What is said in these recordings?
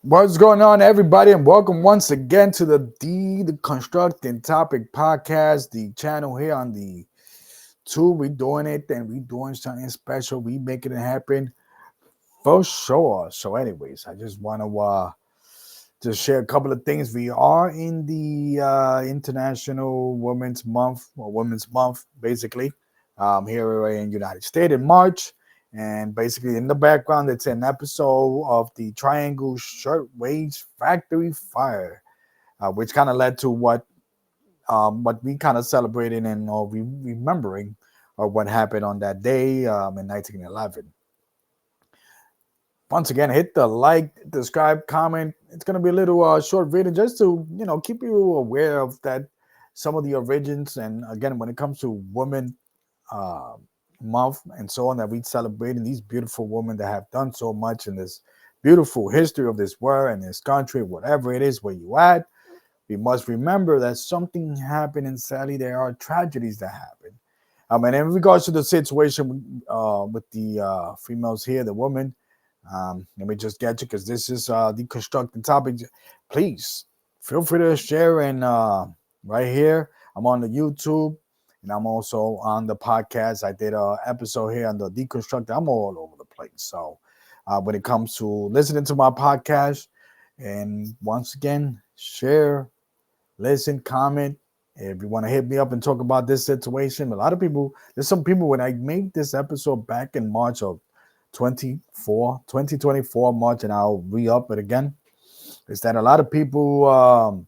What's going on, everybody, and welcome once again to the Deconstructing Topic podcast, the channel here on the two. We doing it, and we doing something special. We making it happen for sure. So, anyways, I just want to just share a couple of things. We are in the International Women's Month, or Women's Month, basically, here in United States in March. And basically, in the background, it's an episode of the Triangle Shirtwaist Factory Fire, which kind of led to what we kind of celebrating and remembering of what happened on that day in 1911. Once again, hit the like, subscribe, comment. It's gonna be a little short video just to keep you aware of that some of the origins, and again when it comes to women uh, month and so on, that we celebrating these beautiful women that have done so much in this beautiful history of this world and this country, whatever it is where you at. We must remember that something happened, and sadly there are tragedies that happen. And in regards to the situation with the females here, the women, let me just get you, because this is deconstructing topics. Please feel free to share. And right here, I'm on the YouTube, and I'm also on the podcast. I did an episode here on the deconstruct. I'm all over the place. So when it comes to listening to my podcast, and once again, share, listen, comment. If you want to hit me up and talk about this situation, a lot of people, there's some people, when I made this episode back in March of 2024 March, and I'll re-up it again, is that a lot of people, how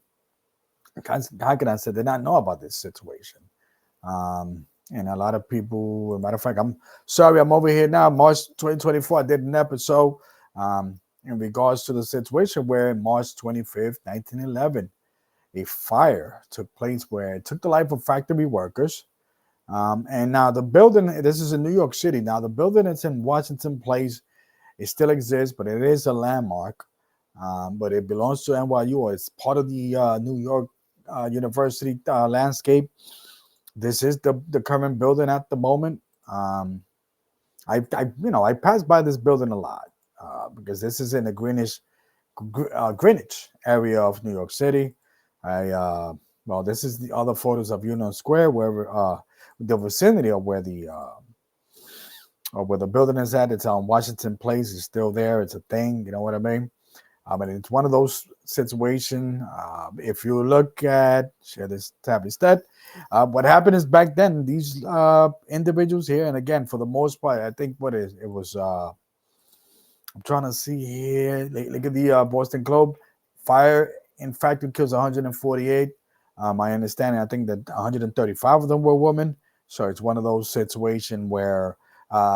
can I say, did not know about this situation. And a lot of people, as a matter of fact, I'm sorry, I'm over here now, March 2024, I did an episode in regards to the situation where March 25th, 1911, a fire took place where it took the life of factory workers. And now the building, this is in New York City. Now the building that's in Washington Place, it still exists, but it is a landmark. But it belongs to NYU, or it's part of the New York University landscape. This is the current building at the moment. I pass by this building a lot because this is in the Greenwich area of New York City. Well, this is the other photos of Union Square, where the vicinity of where the building is at. It's on Washington Place. It's still there. It's a thing. You know what I mean? And it's one of those situations. If you look at, share this tab instead. What happened is, back then, these individuals here, and again, for the most part, I think it was. I'm trying to see here. Look at the Boston Globe. Fire, in fact, it kills 148. My understanding, I think that 135 of them were women. So it's one of those situations where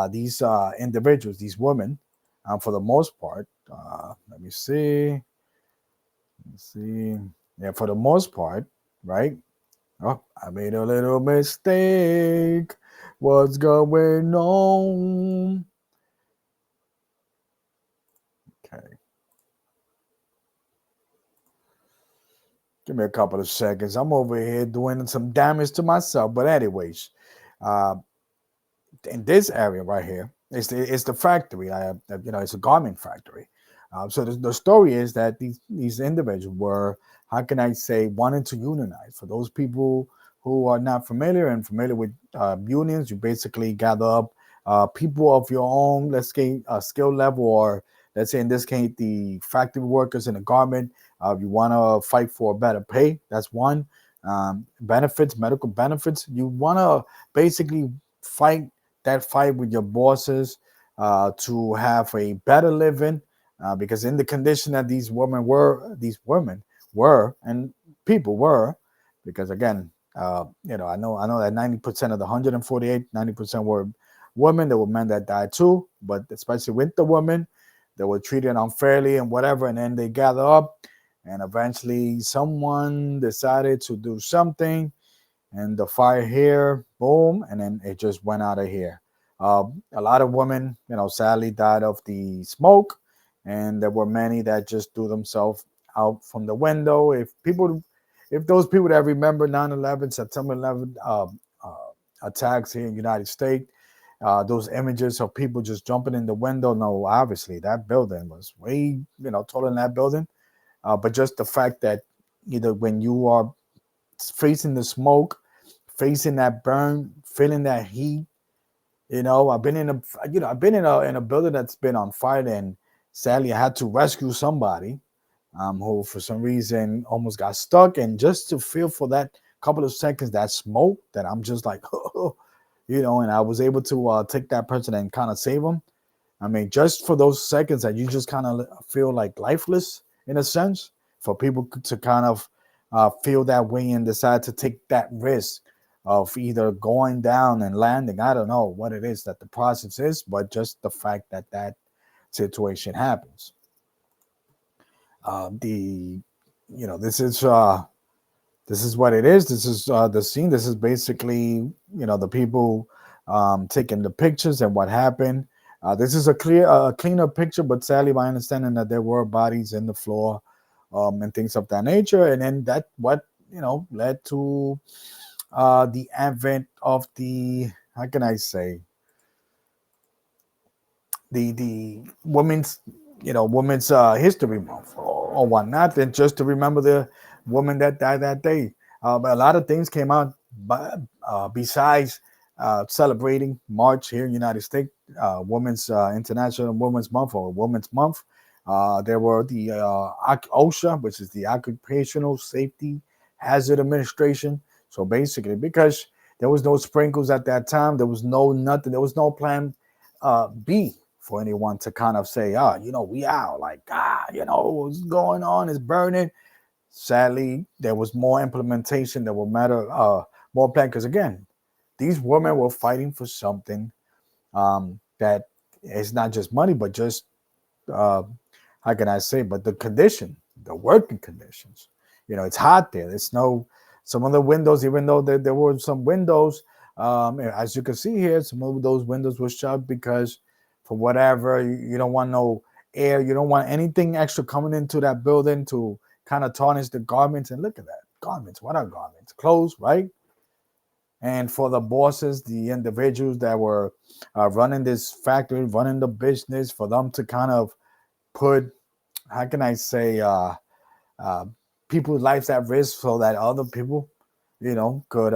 these individuals, these women, for the most part, let me see. Let's see. Yeah, for the most part, right? Oh, I made a little mistake. What's going on? Okay. Give me a couple of seconds. I'm over here doing some damage to myself. But anyways, uh, in this area right here, it's the factory. It's a garment factory. So the story is that these individuals were, how can I say, wanting to unionize. For those people who are not familiar with unions, you basically gather up people of your own, let's say, skill level, or let's say in this case, the factory workers in a garment. You want to fight for better pay. That's one. Benefits, medical benefits. You want to basically fight that fight with your bosses to have a better living, because in the condition that these women were, and people were, because again, I know that 90% of the 148, 90% were women. There were men that died too, but especially with the women, they were treated unfairly and whatever, and then they gather up, and eventually someone decided to do something, and the fire here, boom, and then it just went out of here. A lot of women, sadly died of the smoke, and there were many that just threw themselves out from the window. If those people that remember 9/11, September 11 attacks here in the United States, those images of people just jumping in the window. No, obviously that building was way, taller than that building. But just the fact that either when you are facing the smoke, facing that burn, feeling that heat, I've been in a building that's been on fire, and sadly I had to rescue somebody who for some reason almost got stuck, and just to feel for that couple of seconds that smoke, that I'm just like, and I was able to take that person and kind of save them. I mean, just for those seconds that you just kind of feel like lifeless in a sense, for people to kind of feel that way and decide to take that risk of either going down and landing. I don't know what it is that the process is, but just the fact that that situation happens. The this is what it is. This is the scene. This is basically the people taking the pictures and what happened. This is a cleaner picture, but sadly, my understanding that there were bodies in the floor and things of that nature, and then that what led to the advent of the, how can I say, the women's history month or whatnot, and just to remember the woman that died that day. But a lot of things came out besides celebrating March here in the United States, Women's International Women's Month or Women's Month. There were the OSHA, which is the Occupational Safety Hazard Administration. So basically, because there was no sprinkles at that time, there was no nothing, there was no plan B for anyone to kind of say, we out, like, what's going on, it's burning. Sadly, there was more implementation that will matter, more plan, because again, these women were fighting for something that is not just money, but just, how can I say, but the condition, the working conditions. It's hot there. It's no, some of the windows, even though there were some windows, as you can see here, some of those windows were shut because for whatever, you don't want no air, you don't want anything extra coming into that building to kind of tarnish the garments. And look at that, garments, what are garments? Clothes, right? And for the bosses, the individuals that were running this factory, running the business, for them to kind of put, how can I say, uh, people's lives at risk so that other people, could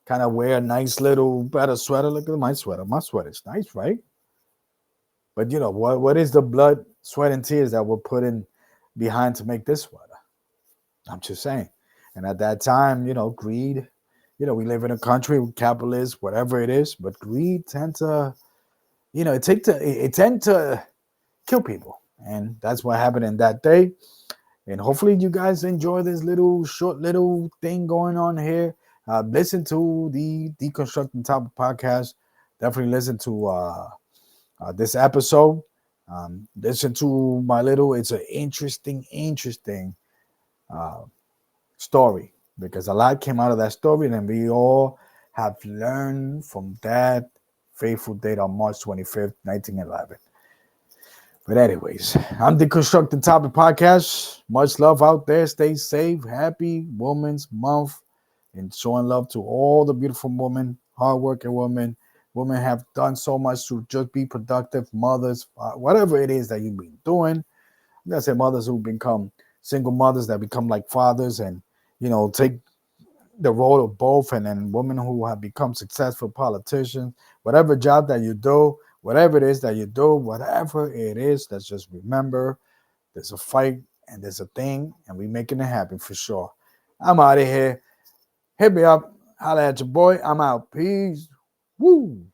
kind of wear a nice little better sweater. Look at my sweater. My sweater is nice, right? But what is the blood, sweat, and tears that we're putting behind to make this sweater? I'm just saying. And at that time, greed. We live in a country with capitalists, whatever it is, but greed tend to, it tend to kill people, and that's what happened in that day. And hopefully, you guys enjoy this short little thing going on here. Listen to the Deconstructing Topic podcast. Definitely listen to this episode. Listen to my little. It's an interesting uh, story, because a lot came out of that story, and we all have learned from that fateful date on March 25th, 1911. But anyways, I'm Deconstructing Topic Podcast. Much love out there. Stay safe. Happy Women's Month. And showing love to all the beautiful women, hardworking women. Women have done so much to just be productive mothers, whatever it is that you've been doing. I'm going to say mothers who become single mothers that become like fathers and, take the role of both. And then women who have become successful politicians, whatever job that you do, whatever it is that you do, whatever it is, let's just remember there's a fight and there's a thing, and we making it happen for sure. I'm out of here. Hit me up. Holla at your boy. I'm out. Peace. Woo.